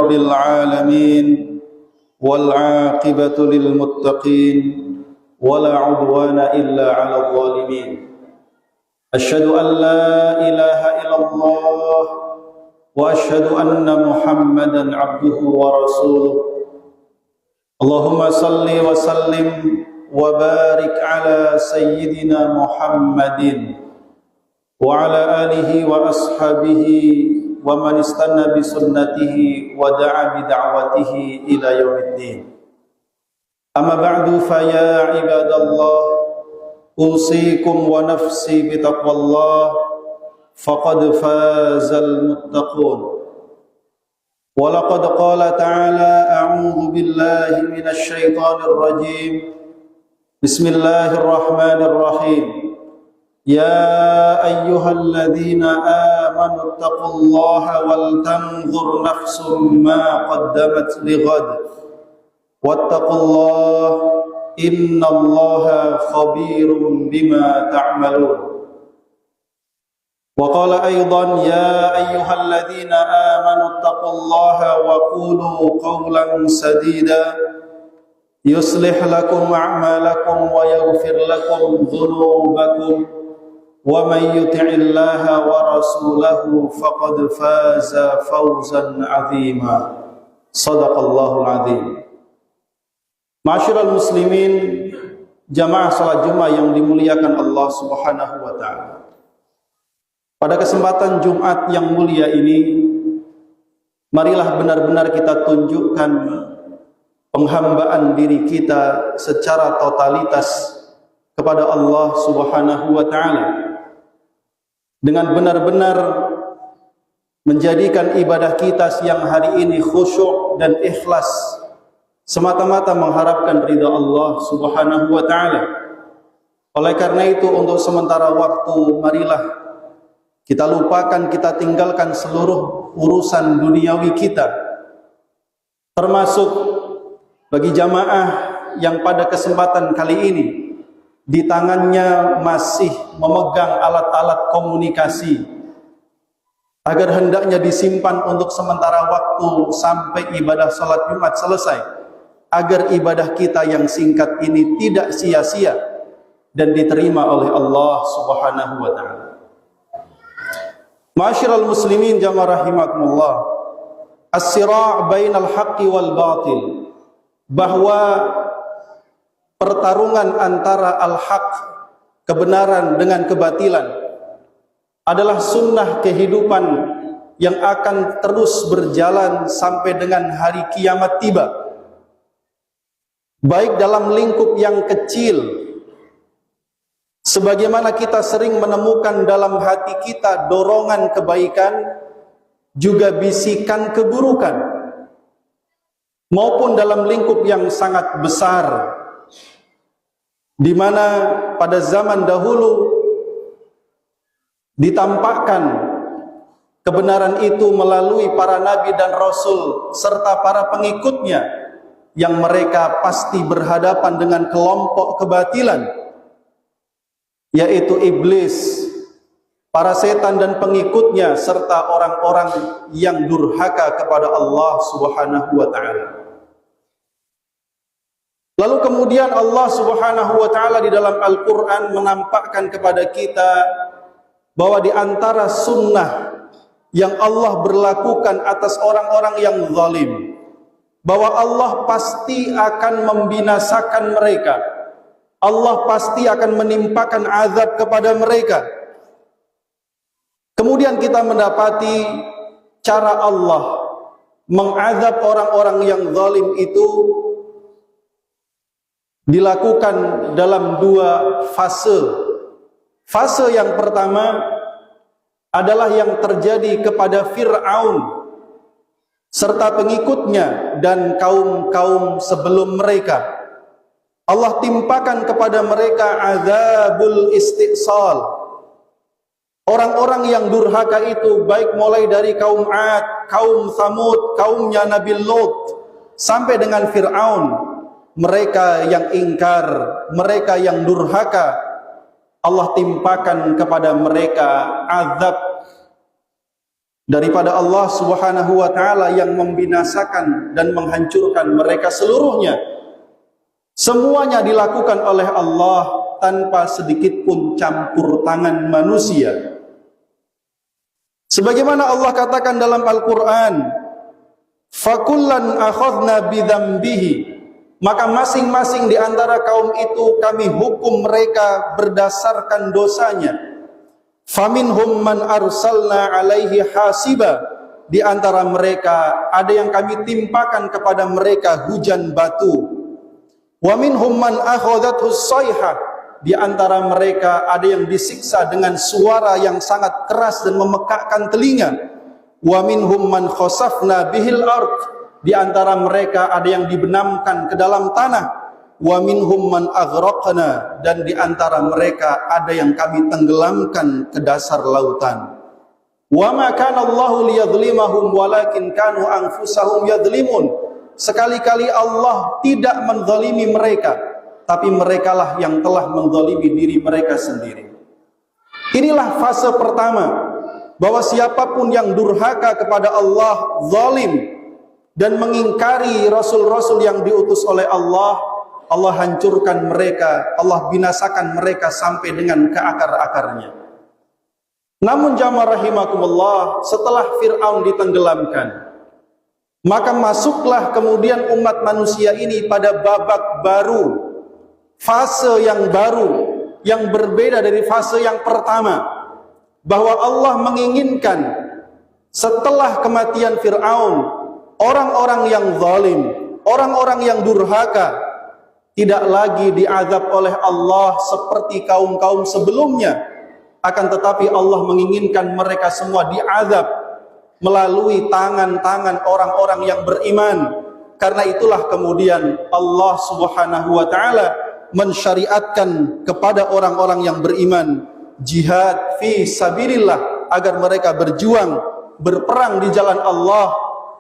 رب العالمين والعاقبة للمتقين ولا عدوان إلا على الظالمين أشهد أن لا إله إلا الله وأشهد أن محمدا عبده ورسوله اللهم صل وسلم وبارك على سيدنا محمد وعلى آله وأصحابه ومن استنى بسنته ودعا بدعوته إلى يوم الدين أما بعد فيا عباد الله أوصيكم ونفسي بتقوى الله فقد فاز المتقون ولقد قال تعالى أعوذ بالله من الشيطان الرجيم بسم الله الرحمن الرحيم يا أيها الذين آمنوا اتقوا الله ولتنظر نفس ما قدمت لغد واتقوا الله إن الله خبير بما تعملون وقال أيضا يا أيها الذين آمنوا اتقوا الله وقولوا قولا سديدا يصلح لكم أعمالكم ويغفر لكم ذنوبكم ومن يطع الله ورسوله فقد فاز فوزا عظيما صدق الله العظيم. Ma'asyiral muslimin, jamaah salat Jumat yang dimuliakan Allah Subhanahu wa taala. Pada kesempatan Jumat yang mulia ini, marilah benar-benar kita tunjukkan penghambaan diri kita secara totalitas kepada Allah Subhanahu wa taala dengan benar-benar menjadikan ibadah kita siang hari ini khusyuk dan ikhlas semata-mata mengharapkan ridha Allah Subhanahu wa taala. Oleh karena itu, untuk sementara waktu marilah kita lupakan, kita tinggalkan seluruh urusan duniawi kita, termasuk bagi jamaah yang pada kesempatan kali ini di tangannya masih memegang alat-alat komunikasi, agar hendaknya disimpan untuk sementara waktu sampai ibadah salat Jumat selesai, agar ibadah kita yang singkat ini tidak sia-sia dan diterima oleh Allah Subhanahu wa taala. Ma'asyiral muslimin jamaah rahimakumullah, as-sira' bainal haqqi wal batil, bahwa pertarungan antara al-haq, kebenaran, dengan kebatilan adalah sunnah kehidupan yang akan terus berjalan sampai dengan hari kiamat tiba. Baik dalam lingkup yang kecil, sebagaimana kita sering menemukan dalam hati kita dorongan kebaikan, juga bisikan keburukan, maupun dalam lingkup yang sangat besar, di mana pada zaman dahulu ditampakkan kebenaran itu melalui para nabi dan rasul serta para pengikutnya, yang mereka pasti berhadapan dengan kelompok kebatilan, yaitu iblis, para setan dan pengikutnya, serta orang-orang yang durhaka kepada Allah Subhanahu wa taala. Lalu kemudian Allah Subhanahu wa taala di dalam Al-Qur'an menampakkan kepada kita bahwa di antara sunnah yang Allah berlakukan atas orang-orang yang zalim, bahwa Allah pasti akan membinasakan mereka, Allah pasti akan menimpakan azab kepada mereka. Kemudian kita mendapati cara Allah mengazab orang-orang yang zalim itu dilakukan dalam dua fase. Fase yang pertama adalah yang terjadi kepada Fir'aun serta pengikutnya dan kaum-kaum sebelum mereka. Allah timpakan kepada mereka azabul istisal. Orang-orang yang durhaka itu, baik mulai dari kaum Ad, kaum Thamud, kaumnya Nabi Lut, sampai dengan Fir'aun, mereka yang ingkar, mereka yang durhaka, Allah timpakan kepada mereka azab daripada Allah Subhanahu wa taala yang membinasakan dan menghancurkan mereka seluruhnya. Semuanya dilakukan oleh Allah tanpa sedikit pun campur tangan manusia. Sebagaimana Allah katakan dalam Al-Quran, fakullan akhadna bidzambihi, maka masing-masing di antara kaum itu kami hukum mereka berdasarkan dosanya. Faminhum man arsalna alaihi hasiba, di antara mereka ada yang kami timpakan kepada mereka hujan batu. Wa minhum man akhadathu as-sayhah, di antara mereka ada yang disiksa dengan suara yang sangat keras dan memekakkan telinga. Wa minhum man khasafna bihil ard, di antara mereka ada yang dibenamkan ke dalam tanah. Wa minhum man aghraqna, dan di antara mereka ada yang kami tenggelamkan ke dasar lautan. Wa ma kana Allahu liyadhlimahum walakin kanu anfusahum yadhlimun, sekali-kali Allah tidak menzalimi mereka, tapi merekalah yang telah menzalimi diri mereka sendiri. Inilah fase pertama, bahwa siapapun yang durhaka kepada Allah, zalim, dan mengingkari rasul-rasul yang diutus oleh Allah, Allah hancurkan mereka, Allah binasakan mereka sampai dengan ke akar-akarnya. Namun jamaah rahimakumullah, setelah Fir'aun ditenggelamkan, maka masuklah kemudian umat manusia ini pada babak baru, fase yang baru, yang berbeda dari fase yang pertama, bahwa Allah menginginkan setelah kematian Fir'aun, orang-orang yang zalim, orang-orang yang durhaka tidak lagi diazab oleh Allah seperti kaum-kaum sebelumnya, akan tetapi Allah menginginkan mereka semua diazab melalui tangan-tangan orang-orang yang beriman. Karena itulah kemudian Allah Subhanahu wa taala mensyariatkan kepada orang-orang yang beriman jihad fi sabilillah, agar mereka berjuang, berperang di jalan Allah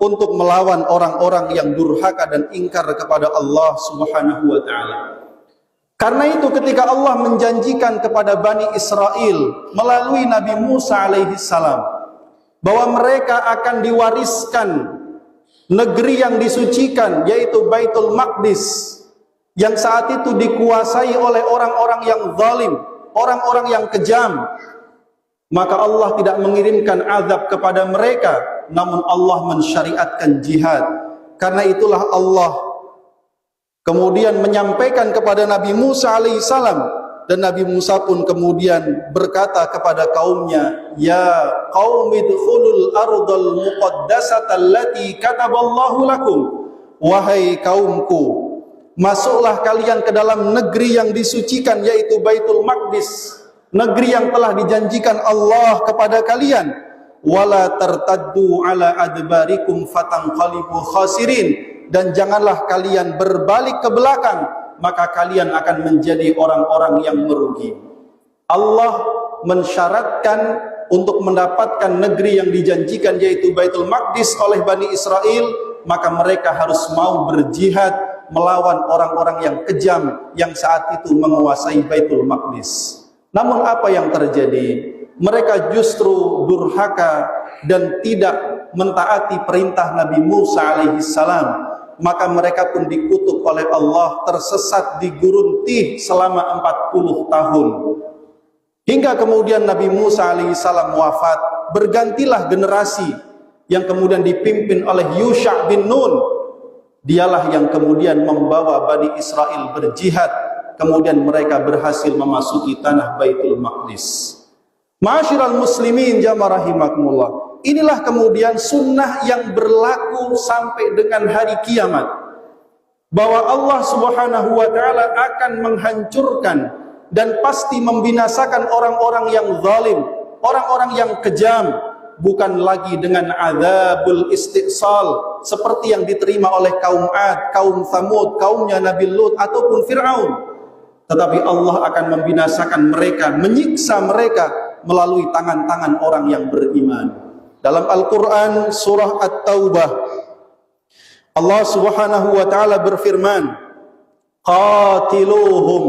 untuk melawan orang-orang yang durhaka dan ingkar kepada Allah Subhanahu wa taala. Karena itu ketika Allah menjanjikan kepada Bani Israel melalui Nabi Musa alaihi salam bahwa mereka akan diwariskan negeri yang disucikan, yaitu Baitul Maqdis, yang saat itu dikuasai oleh orang-orang yang zalim, orang-orang yang kejam, maka Allah tidak mengirimkan azab kepada mereka, namun Allah mensyariatkan jihad. Karena itulah Allah kemudian menyampaikan kepada Nabi Musa alaihissalam, dan Nabi Musa pun kemudian berkata kepada kaumnya, ya qaumi dkhulul ardal muqaddasata allati kataballahu lakum, wahai kaumku, masuklah kalian ke dalam negeri yang disucikan, yaitu Baitul Maqdis, negeri yang telah dijanjikan Allah kepada kalian. Wala tartaddu ala adbarikum fatanqalibu khasirin, dan janganlah kalian berbalik ke belakang, maka kalian akan menjadi orang-orang yang merugi. Allah mensyaratkan untuk mendapatkan negeri yang dijanjikan, yaitu Baitul Maqdis, oleh Bani Israel, maka mereka harus mau berjihad melawan orang-orang yang kejam yang saat itu menguasai Baitul Maqdis. Namun apa yang terjadi? Mereka justru durhaka dan tidak mentaati perintah Nabi Musa alaihissalam. Maka mereka pun dikutuk oleh Allah, tersesat di gurun Tih selama 40 tahun. Hingga kemudian Nabi Musa alaihissalam wafat, bergantilah generasi yang kemudian dipimpin oleh Yusha bin Nun. Dialah yang kemudian membawa Bani Israel berjihad, kemudian mereka berhasil memasuki tanah Baitul Maqdis. Ma'asyiral muslimin jamaah rahimakumullah, inilah kemudian sunnah yang berlaku sampai dengan hari kiamat, bahwa Allah Subhanahu wa taala akan menghancurkan dan pasti membinasakan orang-orang yang zalim, orang-orang yang kejam, bukan lagi dengan azabul istisal seperti yang diterima oleh kaum Ad, kaum Thamud, kaumnya Nabi Lut ataupun Fir'aun, tetapi Allah akan membinasakan mereka, menyiksa mereka melalui tangan-tangan orang yang beriman. Dalam Al-Quran surah At-Taubah, Allah Subhanahu wa taala berfirman, qatiluhum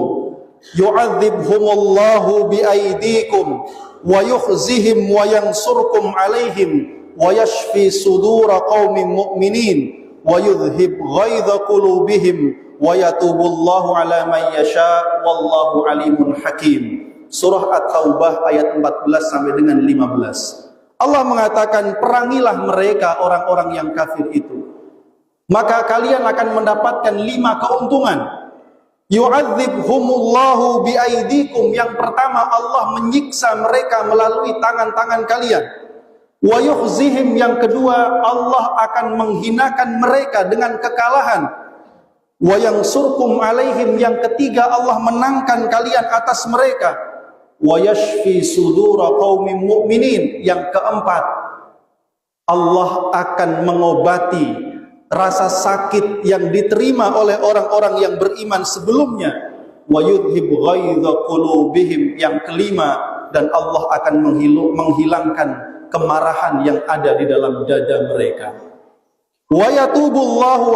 yu'adzibhumullahu biaidikum wa yukhzihim wa yansurkum alaihim wa yashfi sudura qaumin mu'minin wa yudhhib ghaidha qulubihim wa yatubullahu ala man yasha wallahu alimun hakim. Surah At-Taubah ayat 14 sampai dengan 15. Allah mengatakan, perangilah mereka orang-orang yang kafir itu, maka kalian akan mendapatkan 5 keuntungan. Yu'adzibhumullahu biaidikum, yang pertama Allah menyiksa mereka melalui tangan-tangan kalian. Wa yukhzihim, yang kedua Allah akan menghinakan mereka dengan kekalahan. Wa yansurkum alaihim, yang ketiga Allah menangkan kalian atas mereka. Wa yashfi sudura qaumin mu'minin, yang keempat Allah akan mengobati rasa sakit yang diterima oleh orang-orang yang beriman sebelumnya. Wa yudhhib ghaidha qulubihim, yang kelima, dan Allah akan menghilangkan kemarahan yang ada di dalam dada mereka. Wa yatubullahu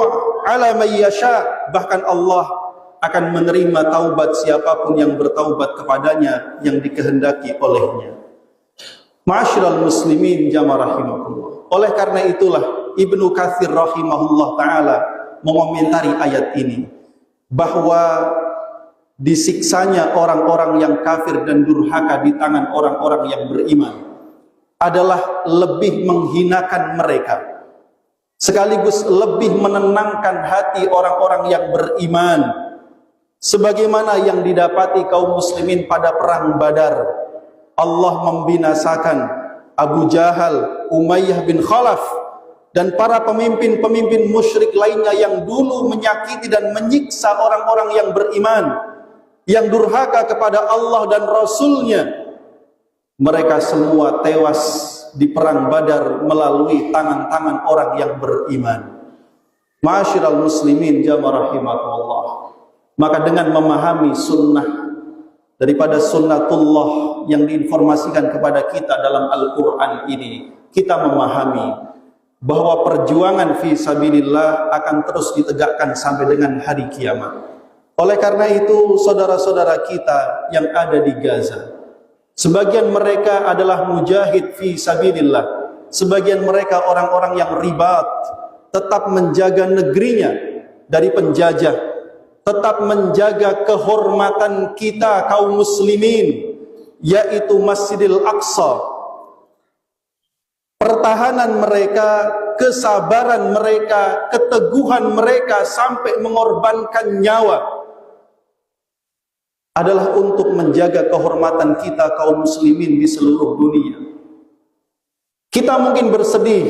ala man yasha, bahkan Allah akan menerima taubat siapapun yang bertaubat kepadanya yang dikehendaki olehnya. Ma'asyiral muslimin jamaah rahimakumullah. Oleh karena itulah Ibnu Katsir rahimahullah ta'ala mengomentari ayat ini, bahwa disiksanya orang-orang yang kafir dan durhaka di tangan orang-orang yang beriman adalah lebih menghinakan mereka, sekaligus lebih menenangkan hati orang-orang yang beriman, sebagaimana yang didapati kaum muslimin pada perang Badar. Allah membinasakan Abu Jahal, Umayyah bin Khalaf, dan para pemimpin-pemimpin musyrik lainnya yang dulu menyakiti dan menyiksa orang-orang yang beriman, yang durhaka kepada Allah dan Rasulnya. Mereka semua tewas di perang Badar melalui tangan-tangan orang yang beriman. Ma'asyiral muslimin jamaah rahimakumullah. Maka dengan memahami sunnah daripada sunnatullah yang diinformasikan kepada kita dalam Al-Quran ini, kita memahami bahwa perjuangan fi sabilillah akan terus ditegakkan sampai dengan hari kiamat. Oleh karena itu, saudara-saudara kita yang ada di Gaza, sebagian mereka adalah mujahid fi sabilillah, sebagian mereka orang-orang yang ribat, tetap menjaga negerinya dari penjajah, tetap menjaga kehormatan kita kaum muslimin, yaitu Masjidil Aqsa. Pertahanan mereka, kesabaran mereka, keteguhan mereka sampai mengorbankan nyawa adalah untuk menjaga kehormatan kita kaum muslimin di seluruh dunia. Kita mungkin bersedih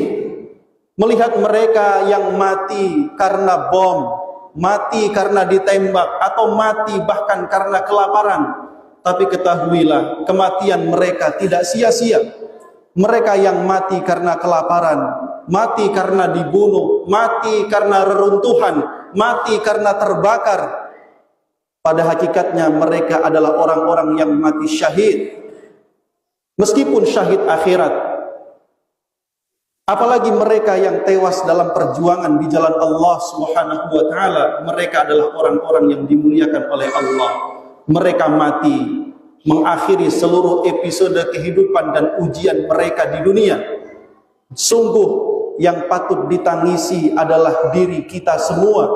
melihat mereka yang mati karena bom, mati karena ditembak, atau mati bahkan karena kelaparan. Tapi ketahuilah, kematian mereka tidak sia-sia. Mereka yang mati karena kelaparan, mati karena dibunuh, mati karena reruntuhan, mati karena terbakar, pada hakikatnya mereka adalah orang-orang yang mati syahid. Meskipun syahid akhirat, apalagi mereka yang tewas dalam perjuangan di jalan Allah Subhanahu wa ta'ala, mereka adalah orang-orang yang dimuliakan oleh Allah. Mereka mati mengakhiri seluruh episode kehidupan dan ujian mereka di dunia. Sungguh yang patut ditangisi adalah diri kita semua,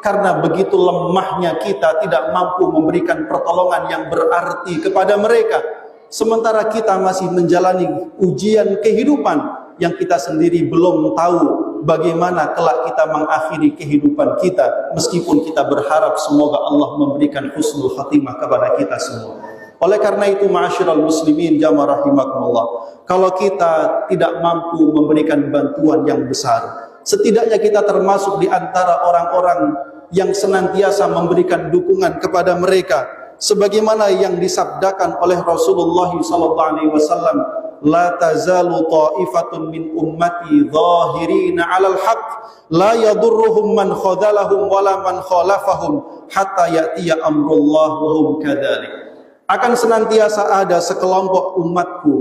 karena begitu lemahnya kita tidak mampu memberikan pertolongan yang berarti kepada mereka, sementara kita masih menjalani ujian kehidupan yang kita sendiri belum tahu bagaimana kelak kita mengakhiri kehidupan kita, meskipun kita berharap semoga Allah memberikan husnul khatimah kepada kita semua. Oleh karena itu, ma'asyiral muslimin jamaah rahimakumullah, kalau kita tidak mampu memberikan bantuan yang besar, setidaknya kita termasuk di antara orang-orang yang senantiasa memberikan dukungan kepada mereka, sebagaimana yang disabdakan oleh Rasulullah SAW, la tazalu ta'ifatun min ummati zahirina 'alal haqq la yadurruhum man khadalahum wala man khalafahum hatta ya'tiya amrullah wa hum kadzalik. Akan senantiasa ada sekelompok umatku,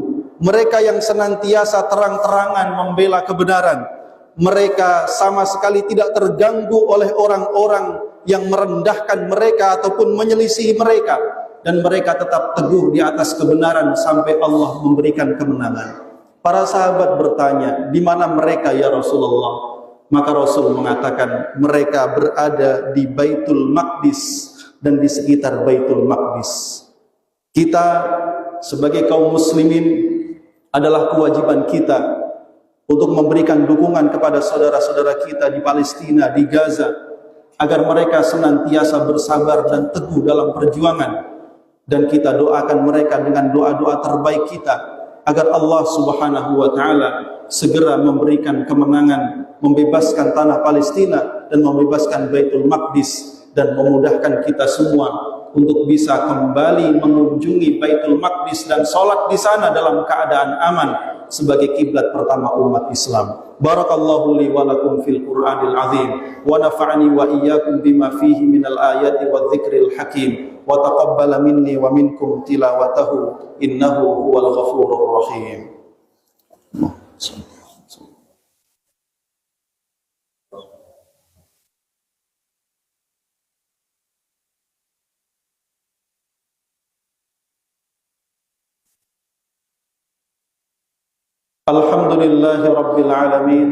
mereka yang senantiasa terang-terangan membela kebenaran. Mereka sama sekali tidak terganggu oleh orang-orang yang merendahkan mereka ataupun menyelisihi mereka, dan mereka tetap teguh di atas kebenaran sampai Allah memberikan kemenangan. Para sahabat bertanya, di mana mereka ya Rasulullah? Maka Rasul mengatakan, mereka berada di Baitul Maqdis dan di sekitar Baitul Maqdis. Kita sebagai kaum muslimin adalah kewajiban kita untuk memberikan dukungan kepada saudara-saudara kita di Palestina, di Gaza, agar mereka senantiasa bersabar dan teguh dalam perjuangan. Dan kita doakan mereka dengan doa-doa terbaik kita, agar Allah Subhanahu wa Ta'ala segera memberikan kemenangan, membebaskan tanah Palestina dan membebaskan Baitul Maqdis, dan memudahkan kita semua untuk bisa kembali mengunjungi Baitul Maqdis dan sholat di sana dalam keadaan aman sebagai kiblat pertama umat Islam. Barakallahu li wa lakum fil Qur'anil azim wa nafa'ani wa iyyakum bima fihi minal ayati wa dzikril hakim wa taqabbala minni wa minkum tilawatahu innahu huwal ghafurur rahim. Alhamdulillahi Rabbil Alamin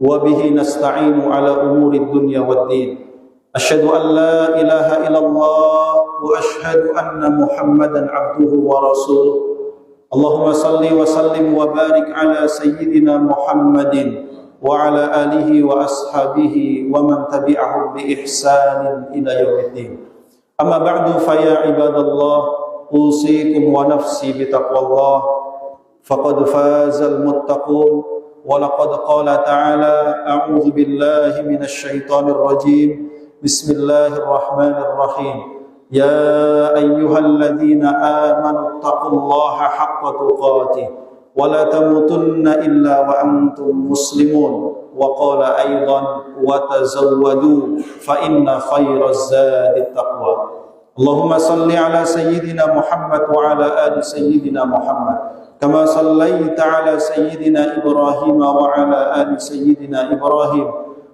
wa bihi nasta'inu ala umuri dunya wad din. Asyhadu an la ilaha illallah wa asyhadu anna Muhammadan abduhu wa rasuluh. Allahumma salli wa sallim wa barik ala sayyidina Muhammadin wa ala alihi wa ashabihi wa man tabi'ahum bi ihsanin ila yaumiddin. Amma ba'du fa ya ibadallah, usikum wa nafsi bi taqwallah. فقد فاز المتقون ولقد قال تعالى أعوذ بالله من الشيطان الرجيم بسم الله الرحمن الرحيم يا أيها الذين آمنوا اتقوا الله حق تقاته ولا تموتن إلا وأنتم مسلمون وقال أيضا وتزودوا فإن خير الزاد التقوى اللهم صل على سيدنا محمد وعلى آل سيدنا محمد كما صليت على سيدنا إبراهيم وعلى آل سيدنا إبراهيم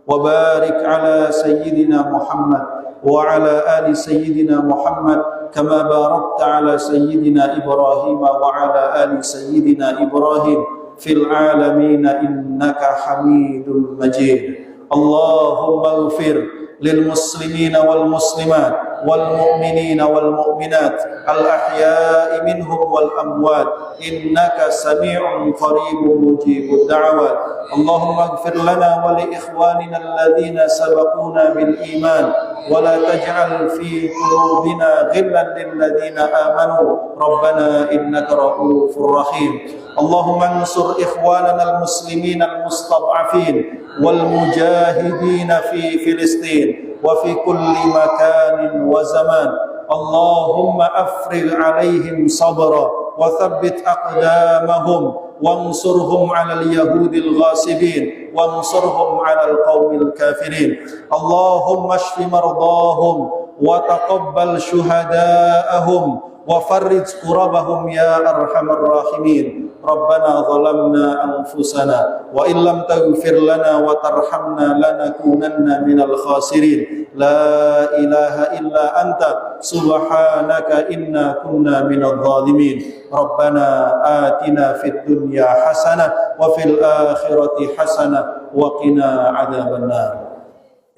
وبارك على سيدنا محمد وعلى آل سيدنا محمد كما باركت على سيدنا إبراهيم وعلى آل سيدنا إبراهيم في العالمين إنك حميد مجيد اللهم اغفر للمسلمين والمسلمات والمؤمنين والمؤمنات الأحياء منهم والأموات إنك سميع قريب مجيب الدعوات اللهم اغفر لنا ولإخواننا الذين سبقونا بالإيمان ولا تجعل في قلوبنا غلا للذين آمنوا ربنا إنك رؤوف رحيم اللهم انصر إخواننا المسلمين المستضعفين والمجاهدين في فلسطين وفي كل مكان وزمان اللهم أفرغ عليهم صبرا وثبت أقدامهم وانصرهم على اليهود الغاصبين وانصرهم على القوم الكافرين اللهم اشف مرضاهم وتقبل شهداءهم وفرج كربهم يا أرحم الراحمين ربنا ظلمنا أنفسنا وإن لم تغفر لنا وترحمنا لنكونن من الخاسرين لا إله إلا أنت سبحانك إنا كنا من الظالمين ربنا آتنا في الدنيا حسنة وفي الآخرة حسنة وقنا عذاب النار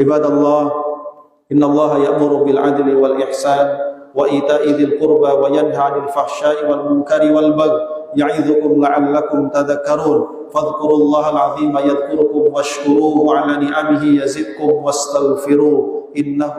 عباد الله إن الله يأمر بالعدل والإحسان وإيتاء ذي القربى وينهى عن الفحشاء والمنكر والبغي يعظكم لعلكم تذكرون فاذكروا الله العظيم يذكركم واشكروه على نعمه يزدكم واستغفروه إنه